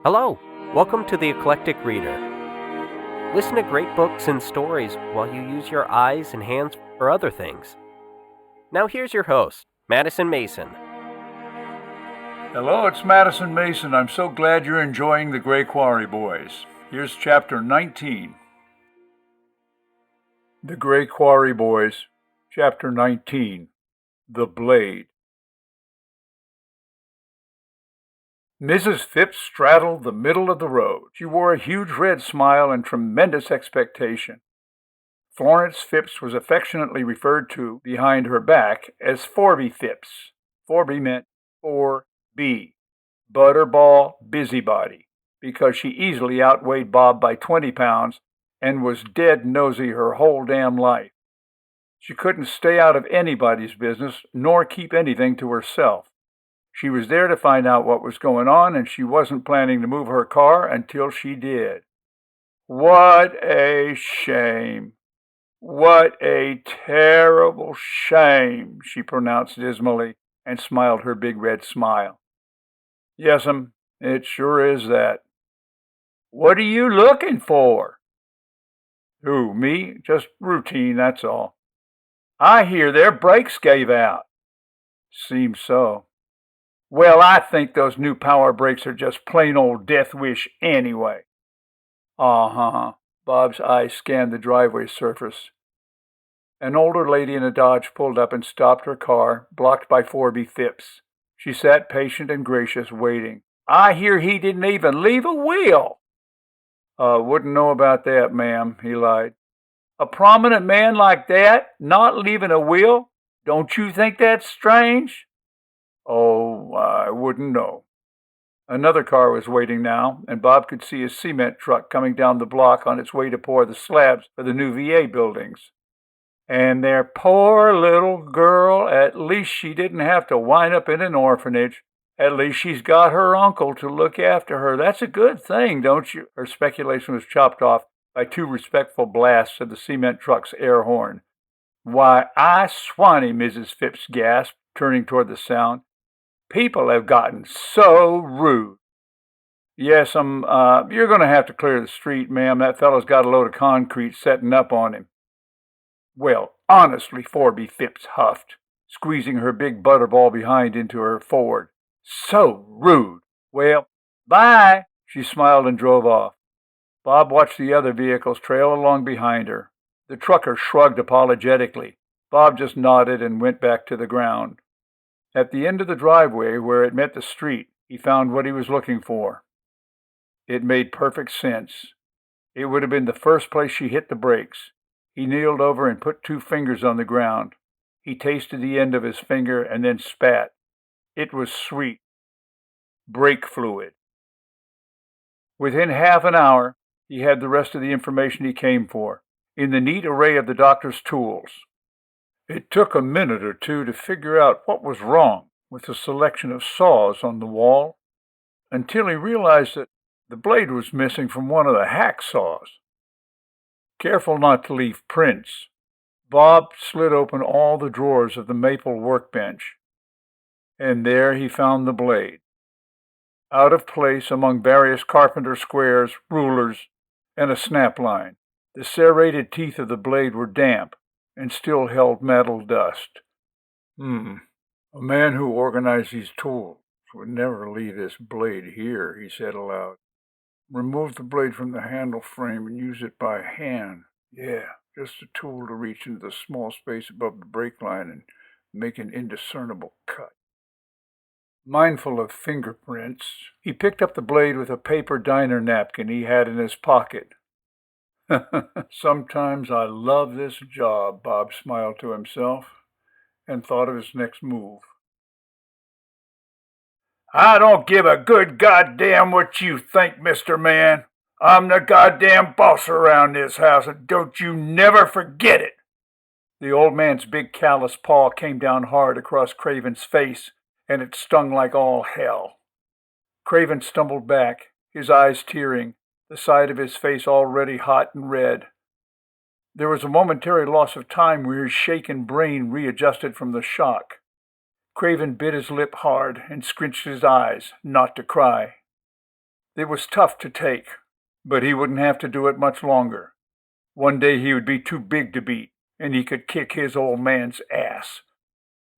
Hello, welcome to the Eclectic Reader. Listen to great books and stories while you use your eyes and hands for other things. Now here's your host, Madison Mason. Hello, it's Madison Mason. I'm so glad you're enjoying The Gray Quarry Boys. Here's chapter 19. The Gray Quarry Boys, chapter 19, The Blade. Mrs. Phipps straddled the middle of the road. She wore a huge red smile and tremendous expectation. Florence Phipps was affectionately referred to behind her back as Forby Phipps. Forby meant 4B, Butterball Busybody, because she easily outweighed Bob by 20 pounds and was dead nosy her whole damn life. She couldn't stay out of anybody's business, nor keep anything to herself. She was there to find out what was going on, and she wasn't planning to move her car until she did. What a shame. What a terrible shame, she pronounced dismally and smiled her big red smile. Yes'm, it sure is that. What are you looking for? Who, me? Just routine, that's all. I hear their brakes gave out. Seems so. Well, I think those new power brakes are just plain old death wish anyway. Uh-huh. Bob's eyes scanned the driveway surface. An older lady in a Dodge pulled up and stopped her car, blocked by Forby Phipps. She sat patient and gracious, waiting. I hear he didn't even leave a wheel. Wouldn't know about that, ma'am, he lied. A prominent man like that, not leaving a wheel? Don't you think that's strange? Oh, I wouldn't know. Another car was waiting now, and Bob could see a cement truck coming down the block on its way to pour the slabs for the new VA buildings. And their poor little girl, at least she didn't have to wind up in an orphanage. At least she's got her uncle to look after her. That's a good thing, don't you? Her speculation was chopped off by two respectful blasts of the cement truck's air horn. Why, I swanny, Mrs. Phipps gasped, turning toward the sound. People have gotten so rude. Yes, you're going to have to clear the street, ma'am. That fellow's got a load of concrete setting up on him. Well, honestly, Forby Phipps huffed, squeezing her big butterball behind into her Ford. So rude. Well, bye, she smiled and drove off. Bob watched the other vehicles trail along behind her. The trucker shrugged apologetically. Bob just nodded and went back to the ground. At the end of the driveway, where it met the street, he found what he was looking for. It made perfect sense. It would have been the first place she hit the brakes. He kneeled over and put 2 fingers on the ground. He tasted the end of his finger and then spat. It was sweet. Brake fluid. Within half an hour, he had the rest of the information he came for, in the neat array of the doctor's tools. It took a minute or two to figure out what was wrong with the selection of saws on the wall, until he realized that the blade was missing from one of the hacksaws. Careful not to leave prints, Bob slid open all the drawers of the maple workbench, and there he found the blade. Out of place among various carpenter squares, rulers, and a snap line, the serrated teeth of the blade were damp and still held metal dust. A man who organized these tools would never leave this blade here, he said aloud. Remove the blade from the handle frame and use it by hand. Yeah, just a tool to reach into the small space above the brake line and make an indiscernible cut. Mindful of fingerprints, he picked up the blade with a paper diner napkin he had in his pocket. Sometimes I love this job, Bob smiled to himself, and thought of his next move. I don't give a good goddamn what you think, Mr. Man. I'm the goddamn boss around this house, and don't you never forget it. The old man's big callous paw came down hard across Craven's face, and it stung like all hell. Craven stumbled back, his eyes tearing, the side of his face already hot and red. There was a momentary loss of time where his shaken brain readjusted from the shock. Craven bit his lip hard and squinched his eyes, not to cry. It was tough to take, but he wouldn't have to do it much longer. One day he would be too big to beat, and he could kick his old man's ass.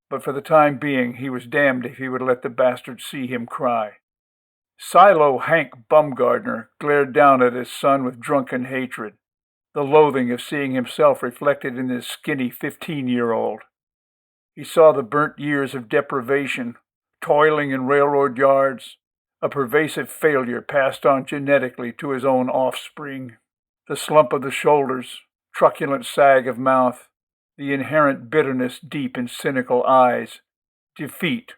But for the time being, he was damned if he would let the bastard see him cry. Silo Hank Bumgardner glared down at his son with drunken hatred, the loathing of seeing himself reflected in this skinny 15-year-old. He saw the burnt years of deprivation, toiling in railroad yards, a pervasive failure passed on genetically to his own offspring, the slump of the shoulders, truculent sag of mouth, the inherent bitterness deep in cynical eyes, defeat,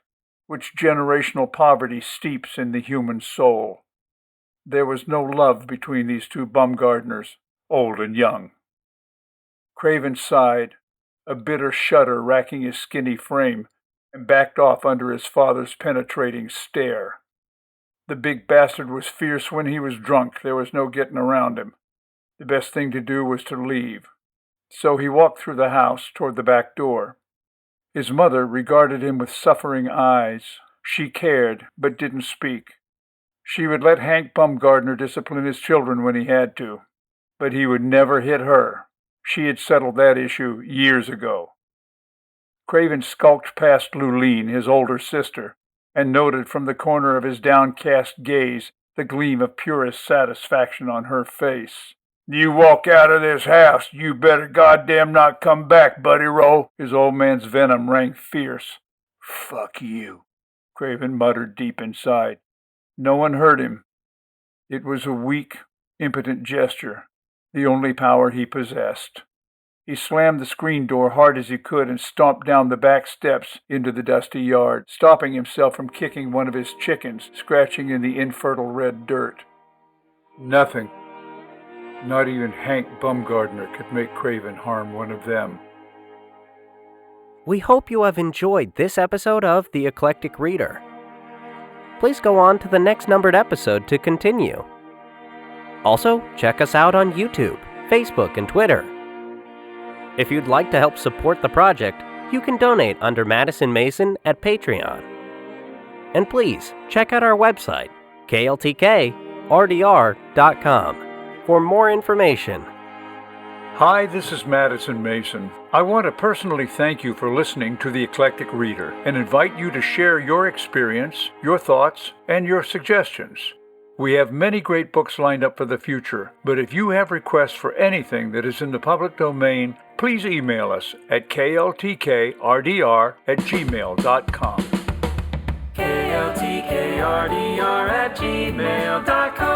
which generational poverty steeps in the human soul. There was no love between these two Bumgardners, old and young. Craven sighed, a bitter shudder racking his skinny frame, and backed off under his father's penetrating stare. The big bastard was fierce when he was drunk. There was no getting around him. The best thing to do was to leave. So he walked through the house toward the back door. His mother regarded him with suffering eyes. She cared, but didn't speak. She would let Hank Bumgardner discipline his children when he had to, but he would never hit her. She had settled that issue years ago. Craven skulked past Luleen, his older sister, and noted from the corner of his downcast gaze the gleam of purest satisfaction on her face. "You walk out of this house, you better goddamn not come back, Buddy Rowe." His old man's venom rang fierce. "Fuck you," Craven muttered deep inside. No one heard him. It was a weak, impotent gesture, the only power he possessed. He slammed the screen door hard as he could and stomped down the back steps into the dusty yard, stopping himself from kicking one of his chickens, scratching in the infertile red dirt. Nothing, not even Hank Bumgardner, could make Craven harm one of them. We hope you have enjoyed this episode of The Eclectic Reader. Please go on to the next numbered episode to continue. Also, check us out on YouTube, Facebook, and Twitter. If you'd like to help support the project, you can donate under Madison Mason at Patreon. And please, check out our website, kltkrdr.com, for more information. Hi, this is Madison Mason. I want to personally thank you for listening to The Eclectic Reader and invite you to share your experience, your thoughts, and your suggestions. We have many great books lined up for the future, but if you have requests for anything that is in the public domain, please email us at kltkrdr@gmail.com. kltkrdr@gmail.com